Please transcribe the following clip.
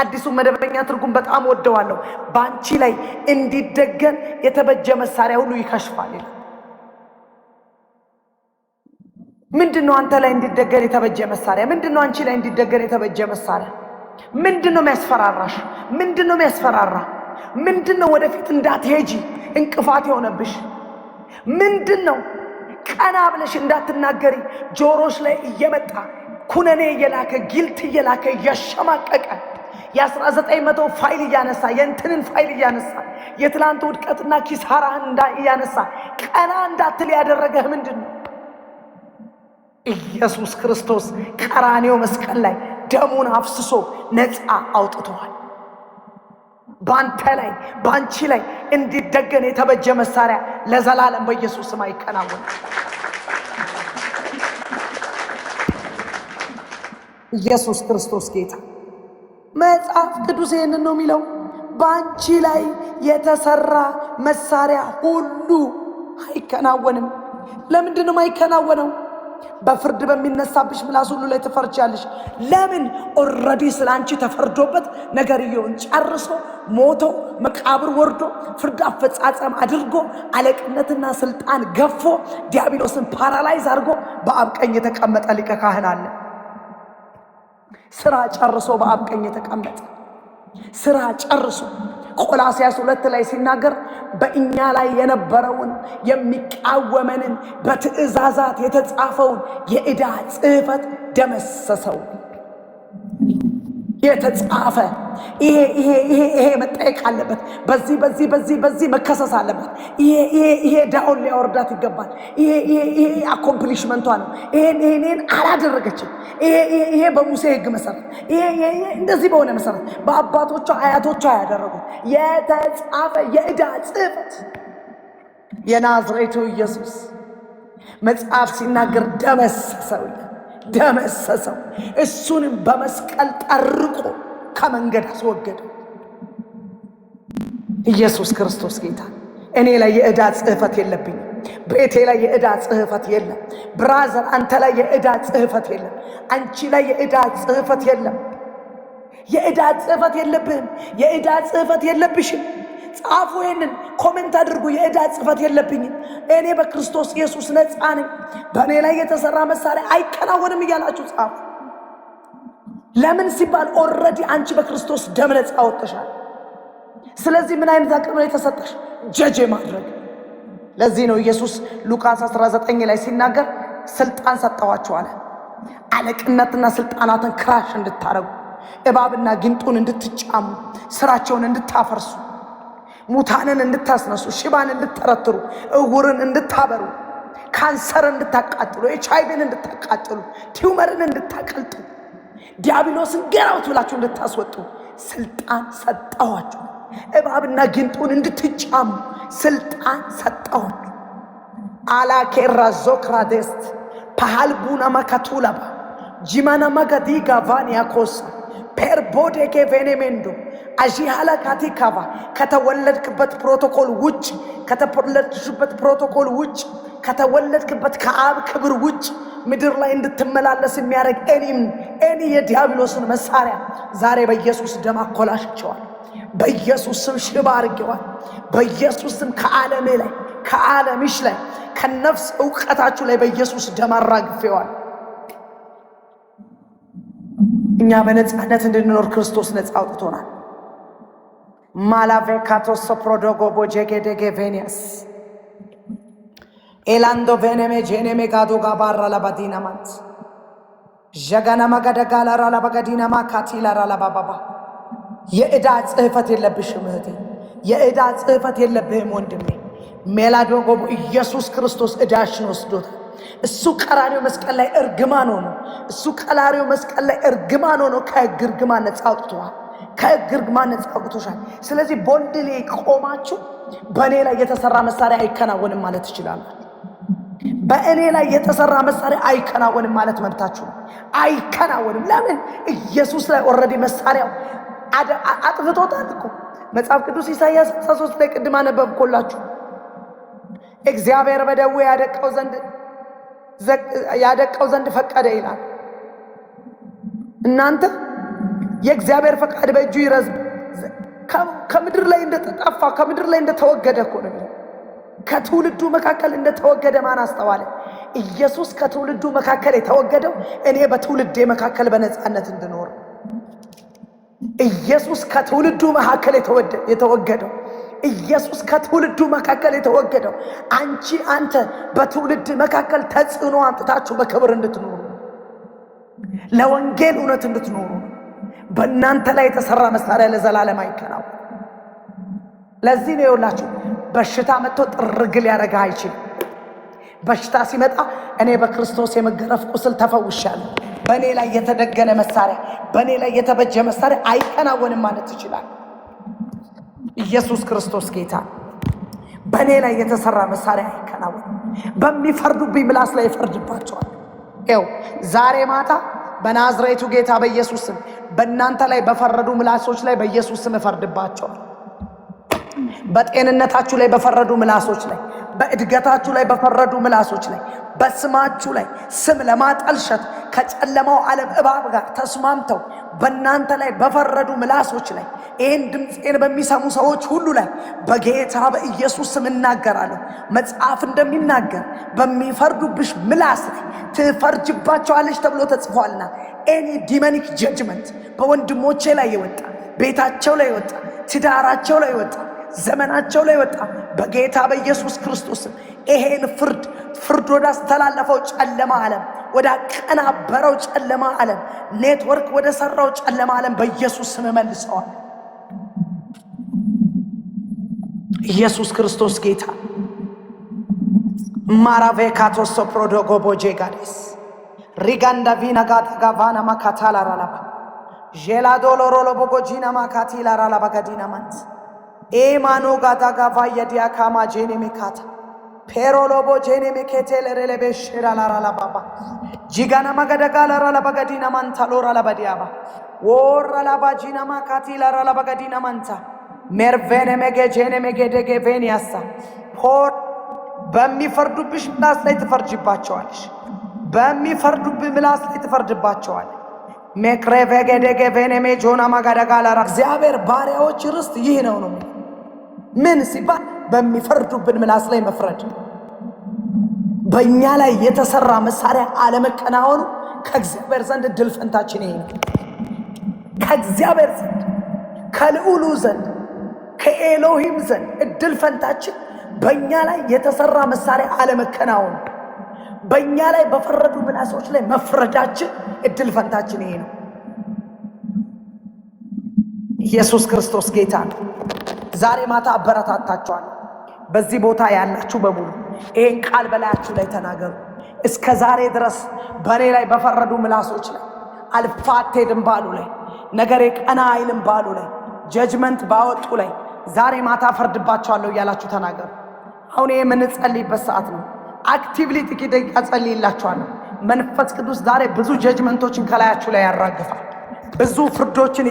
አዲሱ መደበኛ ትርጉም በጣም ወደዋለሁ። ባንቺ ላይ እንዲደገን የተበጀ መሳሪያ ሁሉ ይከሽፋል ይላል። ምንድነው አንተ ላይ እንዲደገን የተበጀ መሳሪያ? ምንድነው አንቺ ላይ እንዲደገን የተበጀ መሳሪያ? ምንድነው የሚያስፈራራሽ? ምንድነው የሚያስፈራራ? ምንድነው ወደፊት እንዳትሄጂ እንቅፋት የሆነብሽ? ምንድነው ቀና ብለሽ እንዳትናገሪ ጆሮሽ ላይ እየመጣ ኩነኔ እየላከ ጊልት እየላከ እያሸማቀቀ የ1900 ፋይል እያነሳ የእንትንን ፋይል እያነሳ የትላንት ውድቀትና ኪሳራህን እያነሳ ቀና እንዳትል ያደረገህ ምንድነው? ኢየሱስ ክርስቶስ ቀራንዮ መስቀል ላይ ደሙን አፍስሶ ነፃ አውጥቷል። ባንተ ላይ ባንቺ ላይ እንዲደገን የተበጀ መሳሪያ ለዘላለም በኢየሱስ ስም አይከናወንም። ኢየሱስ ክርስቶስ ጌታ። መጽሐፍ ቅዱስ ይህንን ነው የሚለው። ባንቺ ላይ የተሰራ መሳሪያ ሁሉ አይከናወንም። ለምንድን ነው አይከናወነው? በፍርድ በሚነሳብሽ ምላስ ሁሉ ላይ ትፈርጃለሽ። ለምን? ኦልሬዲ ስላንቺ ተፈርዶበት ነገርየውን ጨርሶ ሞቶ መቃብር ወርዶ ፍርድ አፈጻጸም አድርጎ አለቅነትና ስልጣን ገፎ ዲያብሎስን ፓራላይዝ አድርጎ በአብ ቀኝ የተቀመጠ ሊቀ ካህን አለ። ስራ ጨርሶ በአብ ቀኝ የተቀመጠ ስራ ጨርሶ ቆላስይስ 2 ላይ ሲናገር በእኛ ላይ የነበረውን የሚቃወመንን በትእዛዛት የተጻፈውን የዕዳ ጽሕፈት ደመሰሰው። የተጻፈ ይሄ መጠየቅ አለበት። በዚህ መከሰስ አለበት። ይሄ ዳውን ሊያወርዳት ይገባል። ይሄ አኮምፕሊሽመንቷ ነው። ይሄን አላደረገችም። ይሄ በሙሴ ሕግ መሰረት ይሄ እንደዚህ በሆነ መሰረት በአባቶቿ አያቶቿ ያደረጉት የተጻፈ የዕዳ ጽሕፈት የናዝሬቱ ኢየሱስ መጽሐፍ ሲናገር ደመሰሰው። እሱንም በመስቀል ጠርቆ ከመንገድ አስወገደው። ኢየሱስ ክርስቶስ ጌታ። እኔ ላይ የዕዳ ጽሕፈት የለብኝም። ቤቴ ላይ የዕዳ ጽሕፈት የለም። ብራዘር አንተ ላይ የዕዳ ጽሕፈት የለም። አንቺ ላይ የዕዳ ጽሕፈት የለም። የዕዳ ጽሕፈት የለብህም። የዕዳ ጽሕፈት የለብሽም። ጻፉ፣ ይሄንን ኮሜንት አድርጉ። የዕዳ ጽሕፈት የለብኝም፣ እኔ በክርስቶስ ኢየሱስ ነፃ ነኝ፣ በእኔ ላይ የተሰራ መሳሪያ አይከናወንም እያላችሁ ጻፉ። ለምን ሲባል ኦልሬዲ አንቺ በክርስቶስ ደም ነፃ ወጥተሻል። ስለዚህ ምን አይነት አቅም ነው የተሰጠሽ? ጀጅ ማድረግ። ለዚህ ነው ኢየሱስ ሉቃስ 19 ላይ ሲናገር ስልጣን ሰጠዋችሁ አለ። አለቅነትና ስልጣናትን ክራሽ እንድታረጉ፣ እባብና ጊንጡን እንድትጫሙ፣ ስራቸውን እንድታፈርሱ፣ ሙታንን እንድታስነሱ፣ ሽባን እንድትተረትሩ፣ እውርን እንድታበሩ፣ ካንሰርን እንድታቃጥሉ፣ ኤችአይቪን እንድታቃጥሉ፣ ቲዩመርን እንድታቀልጡ፣ ዲያብሎስን ገራውት ብላችሁ እንድታስወጡ ስልጣን ሰጠዋችሁ። እባብና ጊንጡን እንድትጫሙ ስልጣን ሰጠዋችሁ። አላኬራ ዞክራዴስት ፓሃልቡና ማካቱላባ ጂማና ማጋዲ ጋቫኒያ ኮሳ ፔርቦዴ ኬቬኔሜንዶ አጂሃላ ካቲካቫ ከተወለድክበት ፕሮቶኮል ውጭ፣ ከተወለድሽበት ፕሮቶኮል ውጭ፣ ከተወለድክበት ከአብ ክብር ውጭ ምድር ላይ እንድትመላለስ የሚያደርግ ኤኒ የዲያብሎስን መሳሪያ ዛሬ በኢየሱስ ደም አኮላሽቸዋል። በኢየሱስ ስም ሽባ አድርጌዋል። በኢየሱስ ስም ከዓለሜ ላይ ከዓለምሽ ላይ ከነፍስ ዕውቀታችሁ ላይ በኢየሱስ ደም አራግፌዋል። እኛ በነጻነት እንድንኖር ክርስቶስ ነጻ አውጥቶናል። ማላቬካቶስ ፕሮዶጎ ቦጄጌዴጌ ቬኒያስ ኤላንዶ ቬኔሜ ጄኔሜ ጋዶ ጋባራ ለባዲናማት ጀጋና ማጋደጋላ ራላ ባጋዲና ማካቲላ ራላ ባባባ የዕዳ ጽሕፈት የለብሽም እህቴ። የዕዳ ጽሕፈት የለብህም ወንድሜ። ሜላዶጎ ኢየሱስ ክርስቶስ ዕዳሽን ወስዶታል። እሱ ቀራንዮ መስቀል ላይ እርግማን ሆኖ ከሕግ እርግማን ነፃ አውጥቶሃል። ከሕግ እርግማን ነፃ አውጥቶሻል። ስለዚህ ቦንድ ላይ ቆማችሁ በእኔ ላይ የተሰራ መሳሪያ አይከናወንም ማለት ትችላላችሁ። በእኔ ላይ የተሰራ መሳሪያ አይከናወንም ማለት መብታችሁ ነው። አይከናወንም። ለምን? ኢየሱስ ላይ ኦልሬዲ መሳሪያው አጥፍቶታል እኮ። መጽሐፍ ቅዱስ ኢሳይያስ 63 ላይ ቅድም አነበብኩላችሁ። እግዚአብሔር በደዌ ያደቀው ዘንድ ፈቀደ ይላል። እናንተ የእግዚአብሔር ፈቃድ በእጁ ይረዝም። ከምድር ላይ እንደተጠፋ ከምድር ላይ እንደተወገደ እኮ ነው። ከትውልዱ መካከል እንደተወገደ ማን አስተዋለ? ኢየሱስ ከትውልዱ መካከል የተወገደው እኔ በትውልዴ መካከል በነፃነት እንድኖር። ኢየሱስ ከትውልዱ መካከል የተወገደው ኢየሱስ ከትውልዱ መካከል የተወገደው አንተ በትውልድ መካከል ተጽዕኖ አምጥታችሁ በክብር እንድትኖሩ፣ ለወንጌል እውነት እንድትኖሩ። በእናንተ ላይ የተሰራ መሳሪያ ለዘላለም አይከናወን። ለዚህ ነው ይኸውላችሁ በሽታ መጥቶ ጥርግል ያደረጋ አይችልም። በሽታ ሲመጣ እኔ በክርስቶስ የመገረፍ ቁስል ተፈውሻለሁ፣ በእኔ ላይ የተደገነ መሳሪያ፣ በእኔ ላይ የተበጀ መሳሪያ አይከናወንም ማለት ይችላል። ኢየሱስ ክርስቶስ ጌታ። በእኔ ላይ የተሰራ መሳሪያ አይከናወንም። በሚፈርዱብኝ ምላስ ላይ ይፈርድባቸዋል። ይኸው ዛሬ ማታ በናዝሬቱ ጌታ በኢየሱስ ስም በእናንተ ላይ በፈረዱ ምላሶች ላይ በኢየሱስ ስም እፈርድባቸዋል። በጤንነታችሁ ላይ በፈረዱ ምላሶች ላይ፣ በእድገታችሁ ላይ በፈረዱ ምላሶች ላይ፣ በስማችሁ ላይ ስም ለማጠልሸት ከጨለማው ዓለም እባብ ጋር ተስማምተው በእናንተ ላይ በፈረዱ ምላሶች ላይ ይህን ድምፄን በሚሰሙ ሰዎች ሁሉ ላይ በጌታ በኢየሱስ ስም እናገራለሁ። መጽሐፍ እንደሚናገር በሚፈርዱብሽ ምላስ ላይ ትፈርጅባቸዋለች ተብሎ ተጽፏልና ኤኒ ዲመኒክ ጀጅመንት በወንድሞቼ ላይ የወጣ ቤታቸው ላይ የወጣ ትዳራቸው ላይ የወጣ ዘመናቸው ላይ ወጣ በጌታ በኢየሱስ ክርስቶስ ይሄን ፍርድ ወደ አስተላለፈው ጨለማ ዓለም፣ ወደ አቀናበረው ጨለማ ዓለም፣ ኔትወርክ ወደ ሰራው ጨለማ ዓለም በኢየሱስ ስም መልሰዋል። ኢየሱስ ክርስቶስ ጌታ። ማራቬካቶስ ፕሮዶጎቦጄ ጋዴስ ሪጋንዳ ቪና ጋታ ጋቫና ማካታላ ራላባ ጄላዶሎሮሎ ቦጎጂና ማካቲላ ራላባ ጋዲና ማንት ኤማኖ ጋታ ጋቫ የዲያ ካማ ጄኔ ሜካታ ፔሮሎቦ ጄኔ ሜኬቴል ሬሌቤሽራ ላራላባባ ጂጋና ማገደጋ ላራላባ ጋዲና ማንታ ሎራላባ ዲያባ ወራላባ ጂና ማካቲላ ራላባ ጋዲና ማንታ ሜርቬኔ ሜጌ ጄኔ ሜጌ ደጌ ቬኒያሳ ፖር በሚፈርዱብሽ ምላስ ላይ ትፈርጅባቸዋለሽ። በሚፈርዱብህ ምላስ ላይ ትፈርድባቸዋል። ሜክሬቬጌደጌ ቬኔሜ ጆና ማጋደጋ ላራ እግዚአብሔር ባሪያዎች ርስት ይህ ነው ነው። ምን ሲባል በሚፈርዱብን ምላስ ላይ መፍረድ። በእኛ ላይ የተሰራ መሳሪያ አለመከናወኑ ከእግዚአብሔር ዘንድ ድል ፈንታችን ይሄ ነው። ከእግዚአብሔር ዘንድ ከልዑሉ ዘንድ ከኤሎሂም ዘንድ እድል ፈንታችን በእኛ ላይ የተሰራ መሳሪያ አለመከናወኑ፣ በእኛ ላይ በፈረዱ ምላሶች ላይ መፍረዳችን እድል ፈንታችን ይሄ ነው። ኢየሱስ ክርስቶስ ጌታ ነው። ዛሬ ማታ አበረታታችኋለሁ። በዚህ ቦታ ያላችሁ በሙሉ ይሄን ቃል በላያችሁ ላይ ተናገሩ። እስከ ዛሬ ድረስ በእኔ ላይ በፈረዱ ምላሶች ላይ አልፋ አትሄድም ባሉ ላይ ነገሬ ቀና አይልም ባሉ ላይ ጀጅመንት ባወጡ ላይ ዛሬ ማታ ፈርድባቸዋለሁ እያላችሁ ተናገሩ። አሁን ይሄ የምንጸልይበት ሰዓት ነው። አክቲቭሊ ጥቂት ደቂቃ ጸልይላችኋለሁ። መንፈስ ቅዱስ ዛሬ ብዙ ጀጅመንቶችን ከላያችሁ ላይ ያራግፋል። ብዙ ፍርዶችን